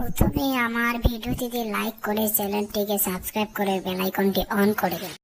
প্রথমে আমার ভিডিওটিতে লাইক করে চ্যানেলটিকে সাবস্ক্রাইব করে বেল আইকনটি অন করে দিন।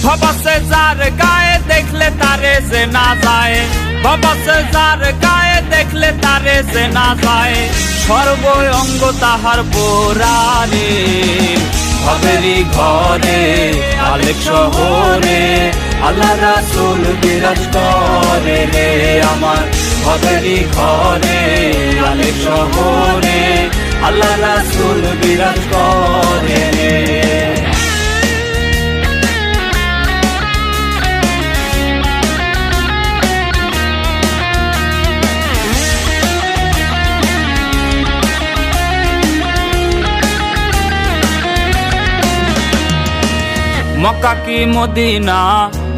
বাবা সে যার গায়ে দেখলে তারে যে না যায়, বাবা সে যার গায়ে দেখলে তারে যে না যায়, সর্ব অঙ্গ তাহার পোড়ারে। ভবেরই ঘরে আলেক শহরে আল্লাহ রাসূল বিরাজ করে রে আমার। ভবেরই ঘরে আলেক শহরে আল্লাহ রাসূল বিরাজ করে রে। মক্কা কি মদিনা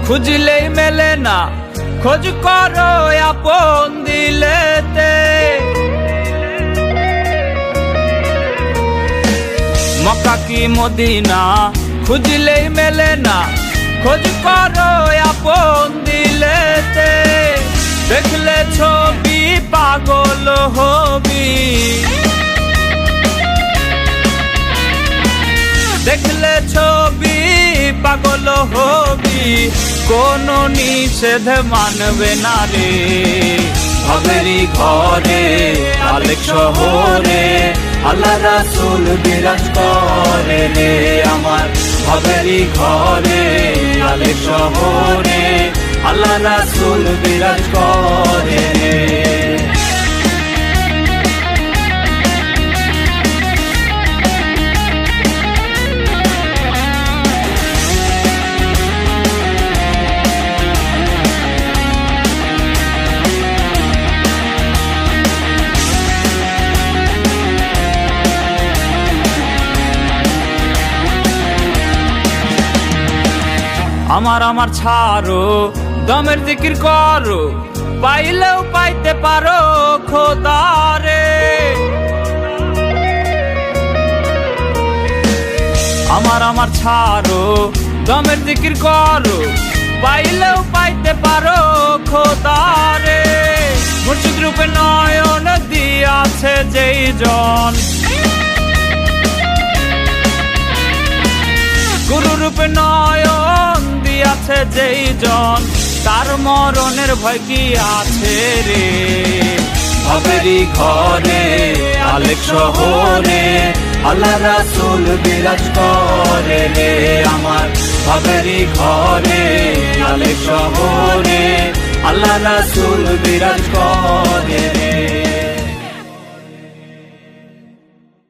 খুঁজলেই মেলে না, খোঁজ করো আপন দিলেতে। মক্কা কি মদিনা খুঁজলেই মেলে না, খোঁজ করো আপন দিলেতে। দেখলে ছবি পাগল হবি, দেখলে ছবি পাগল হবি, কোন নিষেধ মানবে না রে। ভবেরই ঘরে আলেক শহরে আল্লাহ রাসূল বিরাজ করে রে আমার। ভবেরই ঘরে আলেক শহরে আল্লাহ রাসূল বিরাজ করে রে। আমার আমার ছাড়ো দমের জিকির করো, পাইলেও পাইতে পারো খোদারে। আমার আমার ছাড়ো দমের জিকির করো, পাইলেও পাইতে পারো খোদারে। মুর্শিদ রূপে নয়ন দিয়াছে যেই জন, গুরু রূপে নয়ন দিয়াছে যেই জন, তার মরণের ভয় কি আছে রে। ভবেরই ঘরে আলেক শহরে আল্লাহ রাসূল বিরাজ করে রে আমার। ভবেরই ঘরে আলেক শহরে আল্লাহ রাসূল বিরাজ করে।